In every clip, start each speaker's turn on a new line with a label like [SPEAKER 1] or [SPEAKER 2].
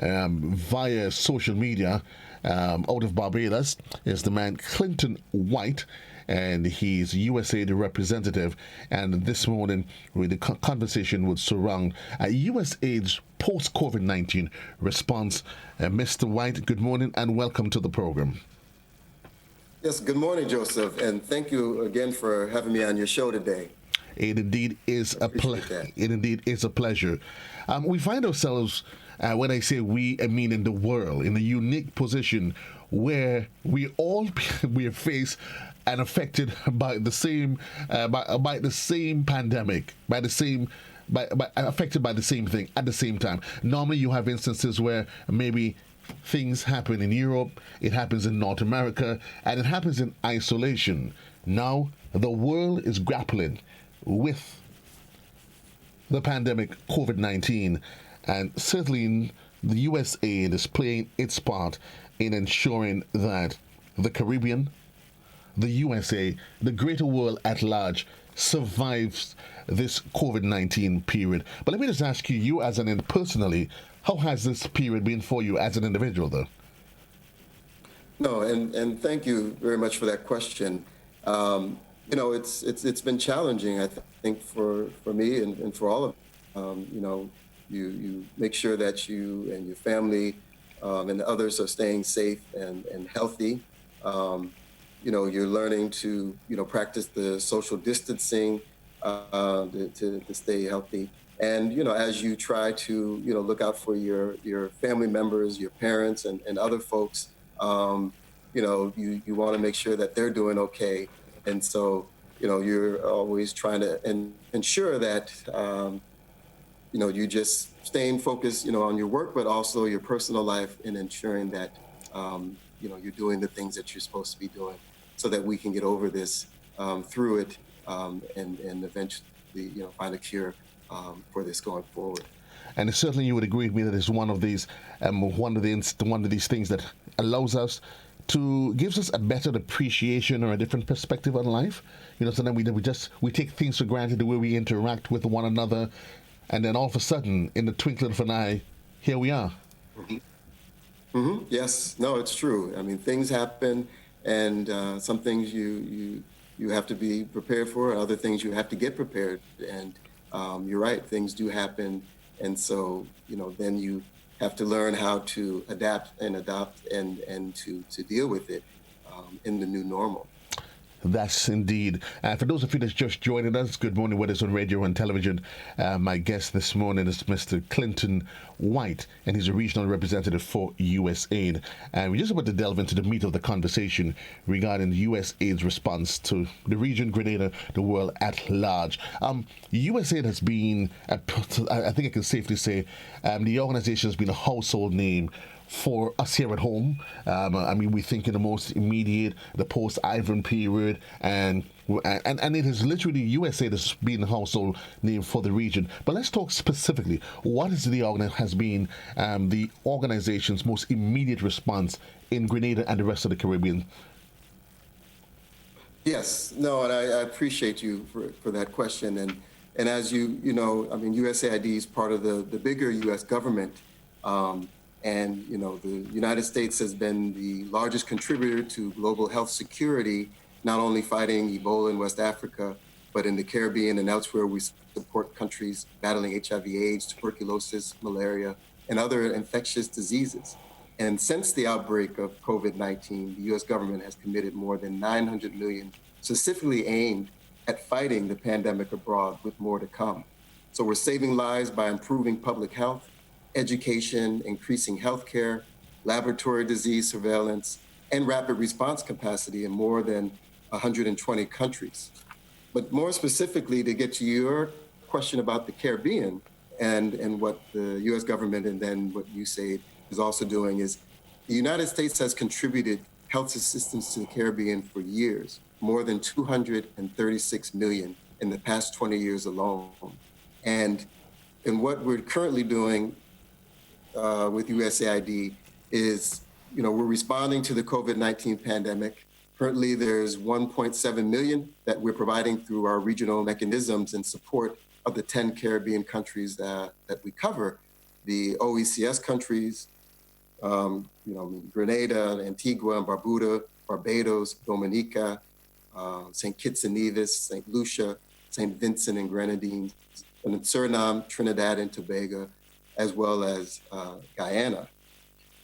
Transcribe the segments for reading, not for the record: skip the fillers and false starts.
[SPEAKER 1] via social media out of Barbados is the man Clinton White, and he's USA representative. And this morning, the conversation would surround USAID's post-COVID-19 response. Mr. White, good morning and welcome to the program.
[SPEAKER 2] Yes, good morning, Joseph, and thank you again for having me on your show today.
[SPEAKER 1] It indeed is a pleasure. It indeed is a pleasure. We find ourselves, when I say we, I mean in the world, in a unique position where we are faced and affected by the same by the same pandemic, affected by the same thing at the same time. Normally, you have instances where maybe things happen in Europe, it happens in North America, and it happens in isolation. Now, the world is grappling with the pandemic COVID-19, and certainly the USAID is playing its part in ensuring that the Caribbean, the USA, the greater world at large survives this COVID-19 period. But let me just ask you as personally, how has this period been for you as an individual, though?
[SPEAKER 2] No, and thank you very much for that question. It's been challenging, I think, for me and for all of you make sure that you and your family and others are staying safe and healthy. You're learning to practice the social distancing to stay healthy. And as you try to look out for your family members, your parents, and other folks, you want to make sure that they're doing okay. And so you're always trying to ensure that you just staying focused on your work, but also your personal life, and ensuring that you're doing the things that you're supposed to be doing, so that we can get over this through it and eventually find a cure for this going forward.
[SPEAKER 1] And certainly, you would agree with me that it's one of these things that allows us gives us a better appreciation or a different perspective on life. So then we take things for granted, the way we interact with one another, and then all of a sudden, in the twinkling of an eye, here we are.
[SPEAKER 2] Mm-hmm. Mm-hmm. Yes, no, it's true. I mean, things happen, and some things you have to be prepared for, and other things you have to get prepared. And you're right, things do happen, and so then you have to learn how to adapt and adopt and to deal with it in the new normal.
[SPEAKER 1] That's indeed. For those of you that's just joining us, good morning, whether it's on radio and television. My guest this morning is Mr. Clinton White, and he's a regional representative for USAID. And we're just about to delve into the meat of the conversation regarding USAID's response to the region, Grenada, the world at large. USAID has been, I think I can safely say, the organization has been a household name for us here at home. We think in the most immediate, the post-Ivan period, and it is literally USA that's been a household name for the region. But let's talk specifically. What has been the organization's most immediate response in Grenada and the rest of the Caribbean?
[SPEAKER 2] Yes, no, and I appreciate you for that question. And as USAID is part of the bigger U.S. government. And the United States has been the largest contributor to global health security, not only fighting Ebola in West Africa, but in the Caribbean and elsewhere. We support countries battling HIV/AIDS, tuberculosis, malaria, and other infectious diseases. And since the outbreak of COVID-19, the U.S. government has committed more than $900 million specifically aimed at fighting the pandemic abroad, with more to come. So we're saving lives by improving public health, education, increasing healthcare, laboratory disease surveillance, and rapid response capacity in more than 120 countries. But more specifically, to get to your question about the Caribbean and what the U.S. government and then what USAID is also doing, is the United States has contributed health assistance to the Caribbean for years, more than $236 million in the past 20 years alone. And what we're currently doing with USAID is, we're responding to the COVID-19 pandemic. Currently, there's 1.7 million that we're providing through our regional mechanisms in support of the 10 Caribbean countries that we cover. the OECS countries, Grenada, Antigua and Barbuda, Barbados, Dominica, St. Kitts and Nevis, St. Lucia, St. Vincent and Grenadines, and Suriname, Trinidad and Tobago, as well as Guyana.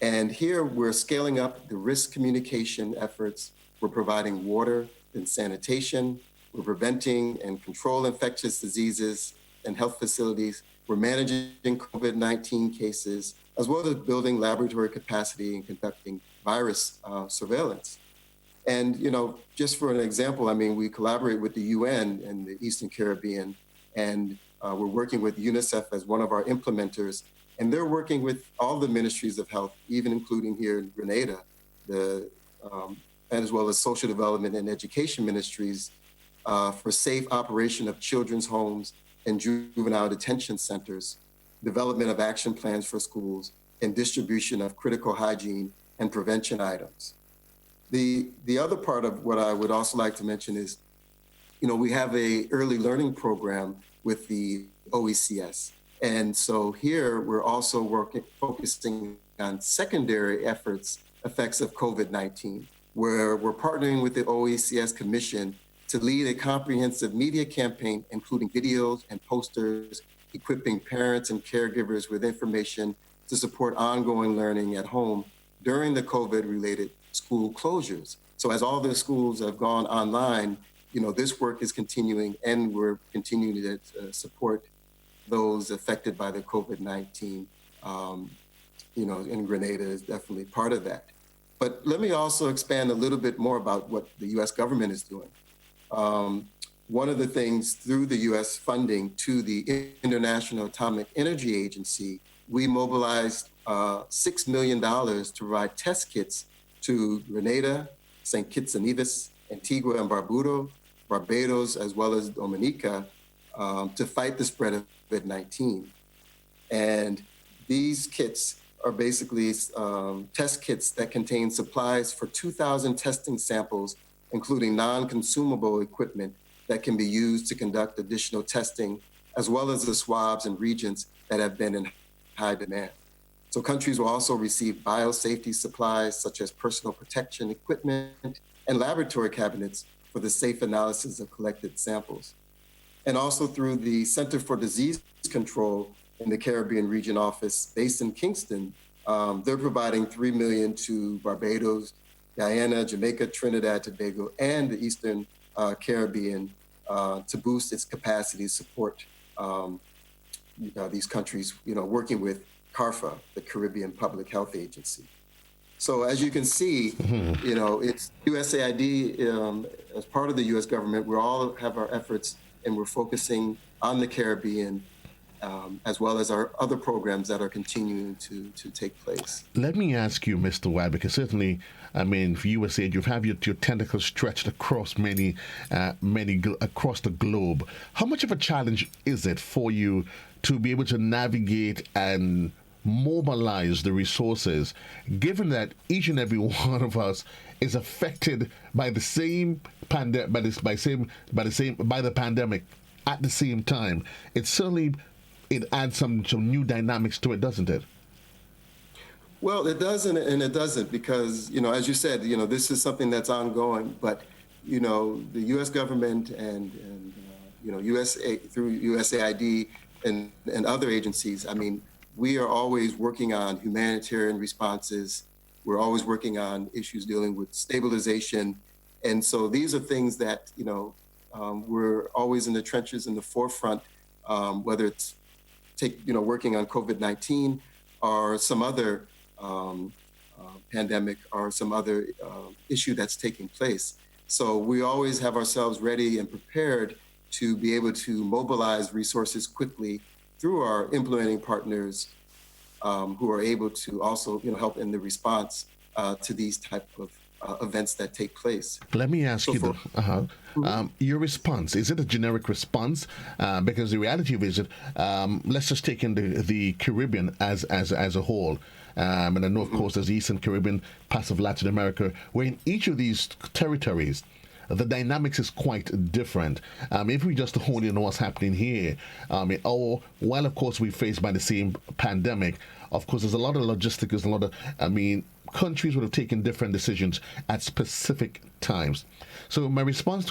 [SPEAKER 2] And here we're scaling up the risk communication efforts. We're providing water and sanitation. We're preventing and control infectious diseases in health facilities. We're managing COVID-19 cases, as well as building laboratory capacity and conducting virus surveillance. And, just for an example, we collaborate with the UN and the Eastern Caribbean, and we're working with UNICEF as one of our implementers. And they're working with all the ministries of health, even including here in Grenada, as well as social development and education ministries for safe operation of children's homes and juvenile detention centers, development of action plans for schools, and distribution of critical hygiene and prevention items. The other part of what I would also like to mention is, we have a early learning program with the OECS. And so here we're also focusing on secondary effects of COVID-19, where we're partnering with the OECS Commission to lead a comprehensive media campaign, including videos and posters, equipping parents and caregivers with information to support ongoing learning at home during the COVID-related school closures. So as all the schools have gone online, this work is continuing, and we're continuing to support those affected by the COVID-19, and Grenada is definitely part of that. But let me also expand a little bit more about what the U.S. government is doing. One of the things through the U.S. funding to the International Atomic Energy Agency, we mobilized $6 million to provide test kits to Grenada, St. Kitts and Nevis, Antigua and Barbados, as well as Dominica, to fight the spread of COVID-19. And these kits are basically test kits that contain supplies for 2,000 testing samples, including non-consumable equipment that can be used to conduct additional testing, as well as the swabs and regions that have been in high demand. So countries will also receive biosafety supplies, such as personal protection equipment and laboratory cabinets for the safe analysis of collected samples. And also through the Center for Disease Control in the Caribbean Region Office based in Kingston, they're providing $3 million to Barbados, Guyana, Jamaica, Trinidad, Tobago, and the Eastern Caribbean to boost its capacity to support these countries, working with CARFA, the Caribbean Public Health Agency. So as you can see, it's USAID as part of the U.S. government. We all have our efforts, and we're focusing on the Caribbean, as well as our other programs that are continuing to take place.
[SPEAKER 1] Let me ask you, Mr. White, because certainly, for USAID, you have your tentacles stretched across many across the globe. How much of a challenge is it for you to be able to navigate and mobilize the resources, given that each and every one of us is affected by the same pandemic, by the pandemic at the same time? It adds some new dynamics to it, doesn't it?
[SPEAKER 2] Well, it does and it doesn't, because, as you said, this is something that's ongoing, but, the U.S. government and USA through USAID and other agencies, we are always working on humanitarian responses. We're always working on issues dealing with stabilization. And so these are things that, we're always in the trenches, in the forefront, whether it's working on COVID-19 or some other pandemic or some other issue that's taking place. So we always have ourselves ready and prepared to be able to mobilize resources quickly through our implementing partners who are able to also help in the response to these type of events that take place.
[SPEAKER 1] Let me ask you, your response, is it a generic response? Because the reality of it is, let's just take in the Caribbean as a whole. And I know, of course, there's the Eastern Caribbean, parts of Latin America, where in each of these territories, the dynamics is quite different. If we just hone in on what's happening here, while of course we faced by the same pandemic, of course there's a lot of logistics, there's a lot of, countries would have taken different decisions at specific times. So my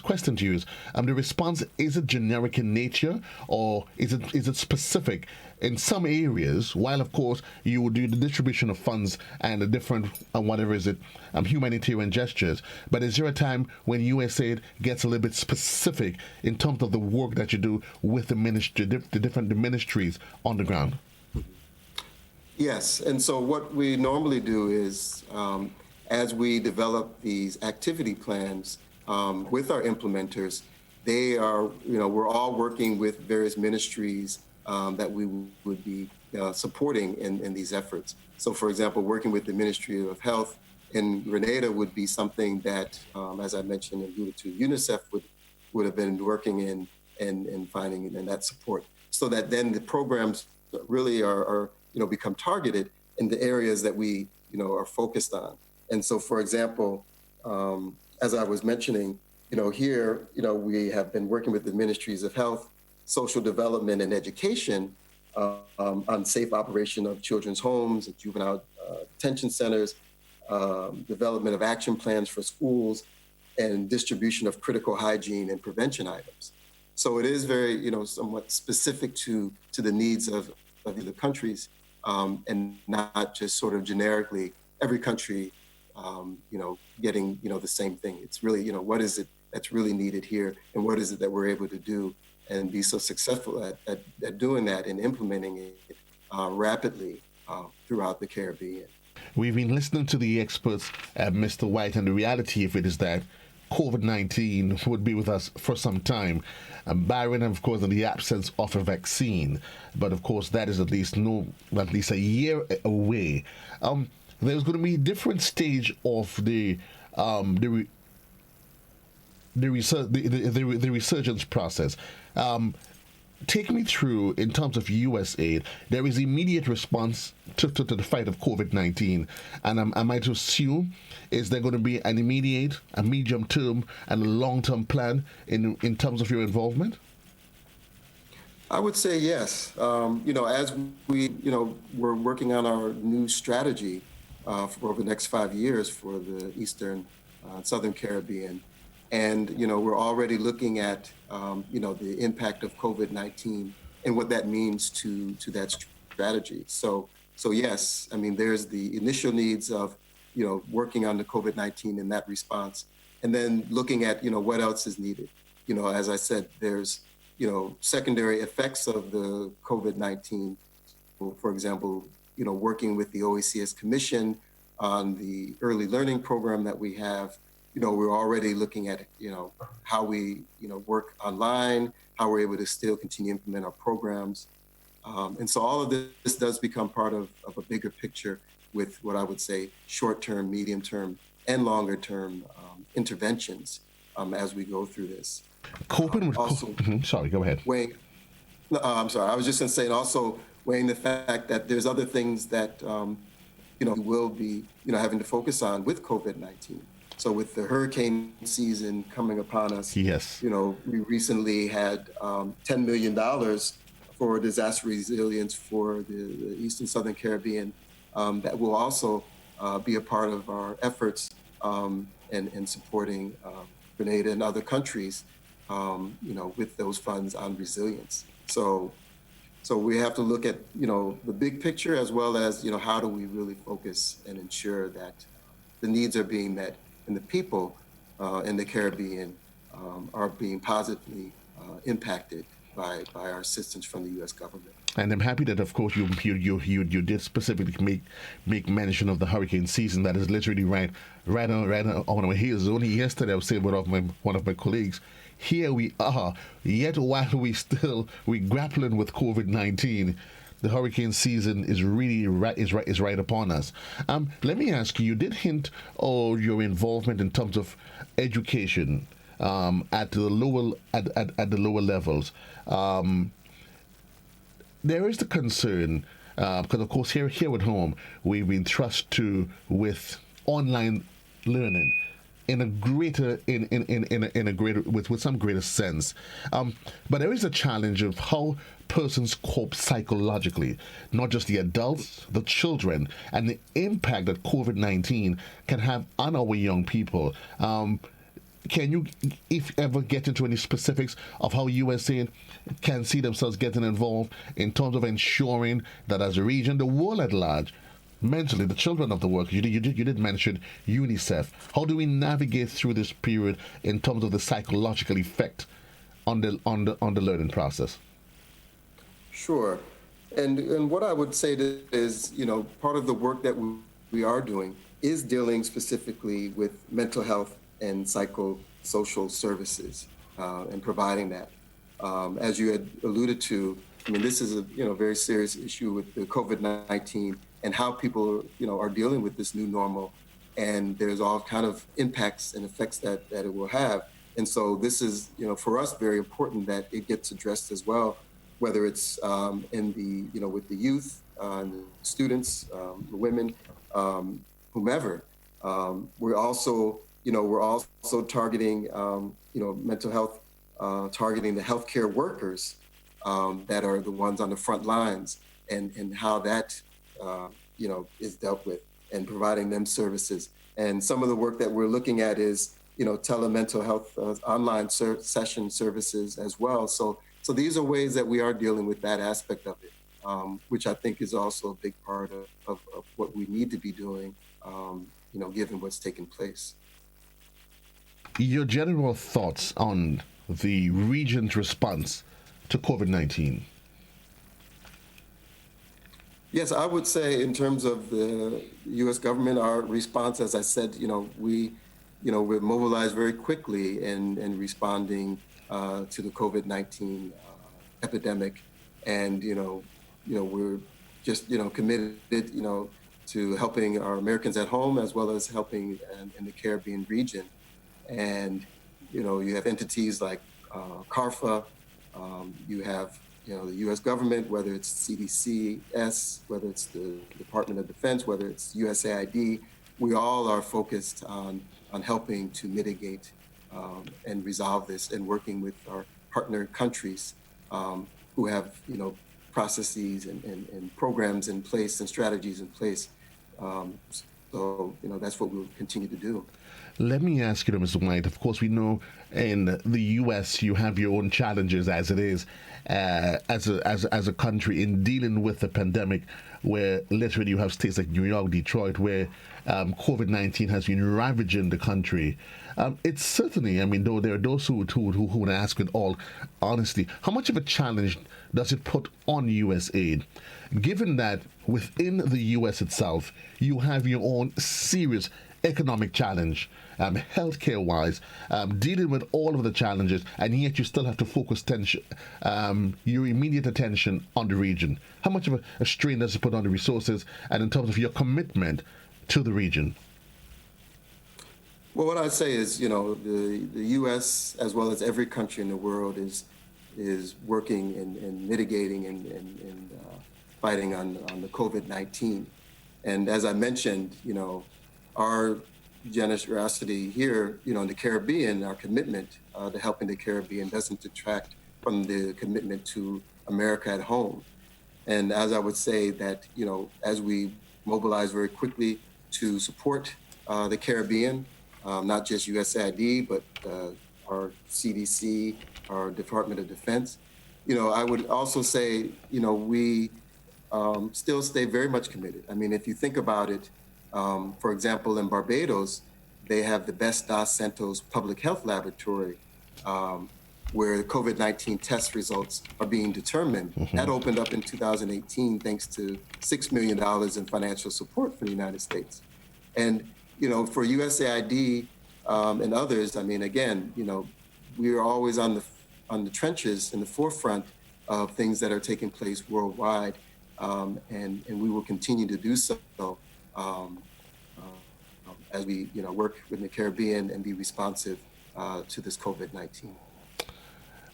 [SPEAKER 1] question to you is, the response, is it generic in nature, or is it specific in some areas? While of course you would do the distribution of funds and the different humanitarian gestures, but is there a time when USAID gets a little bit specific in terms of the work that you do with the ministry, the different ministries on the ground?
[SPEAKER 2] Yes, and so what we normally do is, as we develop these activity plans with our implementers, we're all working with various ministries that we would be supporting in these efforts. So, for example, working with the Ministry of Health in Grenada would be something that, as I mentioned and alluded to, UNICEF would have been working in and finding in that support, so that then the programs really are become targeted in the areas that we are focused on. And so, for example, as I was mentioning, here, we have been working with the Ministries of Health, Social Development, and Education on safe operation of children's homes and juvenile detention centers, development of action plans for schools, and distribution of critical hygiene and prevention items. So it is very, somewhat specific to the needs of the countries, and not just sort of generically every country, getting, the same thing. It's really, what is it that's really needed here, and what is it that we're able to do and be so successful at doing that and implementing it rapidly throughout the Caribbean.
[SPEAKER 1] We've been listening to the experts, Mr. White, and the reality of it is that COVID-19 would be with us for some time, barring, of course, in the absence of a vaccine. But of course, that is at least a year away. There's going to be a different stage of the resurgence process. Take me through, in terms of USAID, there is immediate response to the fight of COVID-19. And am I to assume, is there going to be an immediate, a medium-term, and a long-term plan in terms of your involvement?
[SPEAKER 2] I would say yes. As we, we're working on our new strategy for over the next 5 years for the Eastern Southern Caribbean. And, we're already looking at, the impact of COVID-19 and what that means to that strategy. So yes, there's the initial needs of, working on the COVID-19 and that response, and then looking at, what else is needed. As I said, there's, secondary effects of the COVID-19. For example, working with the OECS Commission on the early learning program that we have. We're already looking at, how we, work online, how we're able to still continue to implement our programs. And so all of this does become part of a bigger picture with what I would say short-term, medium-term, and longer-term interventions as we go through this.
[SPEAKER 1] Coping with sorry, go ahead.
[SPEAKER 2] I'm sorry. I was just going to say, and also weighing the fact that there's other things that, we will be, having to focus on with COVID-19. So with the hurricane season coming upon us,
[SPEAKER 1] yes,
[SPEAKER 2] we recently had $10 million for disaster resilience for the Eastern Southern Caribbean that will also be a part of our efforts in supporting Grenada and other countries, with those funds on resilience. So we have to look at, the big picture, as well as, how do we really focus and ensure that the needs are being met and the people in the Caribbean are being positively impacted by our assistance from the U.S. government.
[SPEAKER 1] And I'm happy that, of course, you did specifically make mention of the hurricane season. That is literally right on our heels. Only yesterday, I was saying with one of my colleagues, here we are, yet while we grappling with COVID-19, the hurricane season is really right upon us. Let me ask you. You did hint of your involvement in terms of education at the lower levels. There is the concern because, of course, here at home we've been thrust with online learning. in a greater in a greater with some greater sense. But there is a challenge of how persons cope psychologically, not just the adults, the children, and the impact that COVID-19 can have on our young people. Can you, if ever, get into any specifics of how USA can see themselves getting involved in terms of ensuring that as a region, the world at large, mentally, the children of the world, you did mention UNICEF. How do we navigate through this period in terms of the psychological effect on the learning process?
[SPEAKER 2] Sure. And what I would say is, part of the work that we are doing is dealing specifically with mental health and psychosocial services and providing that. As you had alluded to, I mean, this is a very serious issue with the COVID-19 and how people are dealing with this new normal, and there's all kind of impacts and effects that it will have. And so this is for us very important that it gets addressed as well, whether it's in the with the youth, the students, the women, whomever. We're also targeting mental health, targeting the healthcare workers that are the ones on the front lines, and how that is dealt with, and providing them services. And some of the work that we're looking at is telemental health online session services as well. So these are ways that we are dealing with that aspect of it, which I think is also a big part of what we need to be doing, given what's taken place.
[SPEAKER 1] Your general thoughts on the region's response to COVID-19?
[SPEAKER 2] Yes, I would say in terms of the U.S. government, our response, as I said, we're mobilized very quickly in responding to the COVID-19 epidemic, and we're just committed to helping our Americans at home as well as helping in the Caribbean region. And you have entities like CARFA, you have the U.S. government, whether it's CDCS, whether it's the Department of Defense, whether it's USAID. We all are focused on helping to mitigate and resolve this, and working with our partner countries who have processes and programs in place and strategies in place. So that's what we'll continue to do.
[SPEAKER 1] Let me ask you, Mr. White. Of course, we know in the U.S. you have your own challenges as it is, as a country in dealing with the pandemic, where literally you have states like New York, Detroit, where COVID-19 has been ravaging the country. It's certainly, though there are those who would ask with all honesty, how much of a challenge does it put on USAID, given that within the U.S. itself, you have your own serious economic challenge, healthcare-wise, dealing with all of the challenges, and yet you still have to focus your immediate attention on the region. How much of a strain does it put on the resources, and in terms of your commitment to the region?
[SPEAKER 2] Well, what I'd say is, the U.S. as well as every country in the world is working and mitigating and fighting on the COVID-19. And as I mentioned, our generosity here, in the Caribbean, our commitment to helping the Caribbean doesn't detract from the commitment to America at home. And as I would say that, as we mobilize very quickly to support the Caribbean, not just USAID, but our CDC, our Department of Defense, I would also say, we still stay very much committed. I mean, if you think about it, for example, in Barbados, they have the best Dos Santos public health laboratory, where COVID-19 test results are being determined. Mm-hmm. That opened up in 2018 thanks to $6 million in financial support from the United States. And, for USAID and others, again, we are always on the trenches, in the forefront of things that are taking place worldwide, and we will continue to do so. As we work with the Caribbean and be responsive to this COVID-19.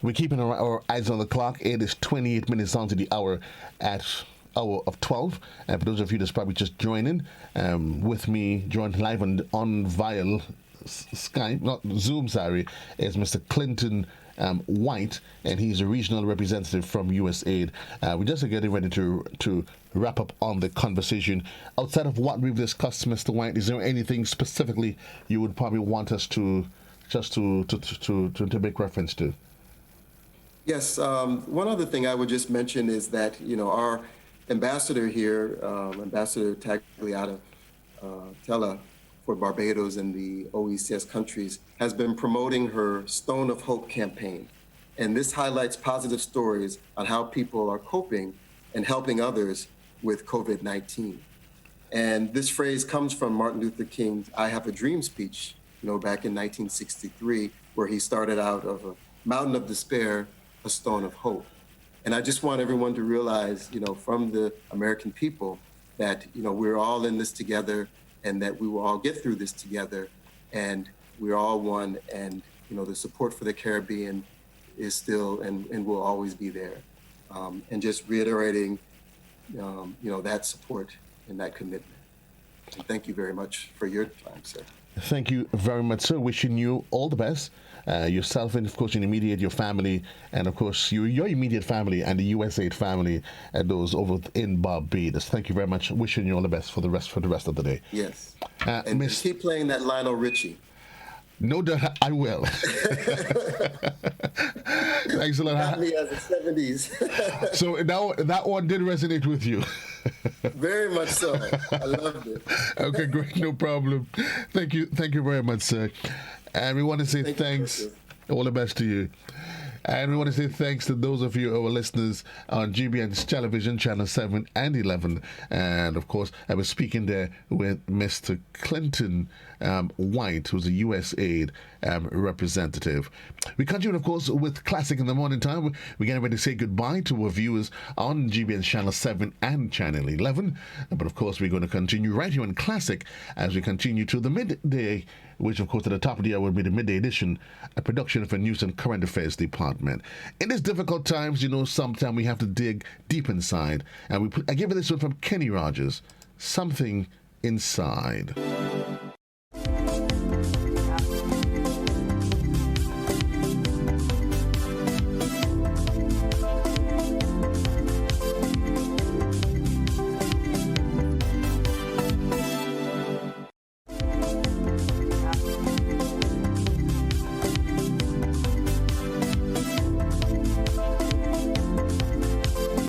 [SPEAKER 1] We're keeping our eyes on the clock. It is 28 minutes on to the hour of 12. And for those of you that's probably just joining, with me, joined live on via Skype, not Zoom, sorry, is Mr. Clinton White, and he's a regional representative from USAID. We're just getting ready to wrap up on the conversation. Outside of what we've discussed, Mr. White, is there anything specifically you would probably want us to just to make reference to?
[SPEAKER 2] Yes. One other thing I would just mention is that, our ambassador here, Ambassador Tagliata Tella for Barbados and the OECS countries, has been promoting her Stone of Hope campaign. And this highlights positive stories on how people are coping and helping others with COVID-19. And this phrase comes from Martin Luther King's I Have a Dream speech, back in 1963, where he started out of a mountain of despair, a stone of hope. And I just want everyone to realize, from the American people that, we're all in this together and that we will all get through this together and we're all one. And, the support for the Caribbean is still and will always be there. And just reiterating, that support and that commitment. And thank you very much for your time, sir.
[SPEAKER 1] Thank you very much, sir. Wishing you all the best. Yourself and, of course, your family, and, of course, your immediate family and the USAID family and those over in Barbados. Thank you very much. Wishing you all the best for the rest of the day.
[SPEAKER 2] Yes. And keep playing that Lionel Richie.
[SPEAKER 1] No doubt I will. Thanks a lot.
[SPEAKER 2] Got me as the 70s.
[SPEAKER 1] So now that one did resonate with you.
[SPEAKER 2] Very much so. I loved it.
[SPEAKER 1] Okay, great. No problem. Thank you very much, sir. And we want to say thanks. All the best to you. And we want to say thanks to those of you, our listeners on GBN's television, channel 7 and 11. And, of course, I was speaking there with Mr. Clinton White, who's a USAID representative. We continue, of course, with Classic in the Morning Time. We're getting ready to say goodbye to our viewers on GBN's channel 7 and channel 11. But, of course, we're going to continue right here on Classic as we continue to the midday, which, of course, at the top of the hour will be the midday edition, a production for News and Current Affairs Department. In these difficult times, sometimes we have to dig deep inside. And I give you this one from Kenny Rogers, Something Inside.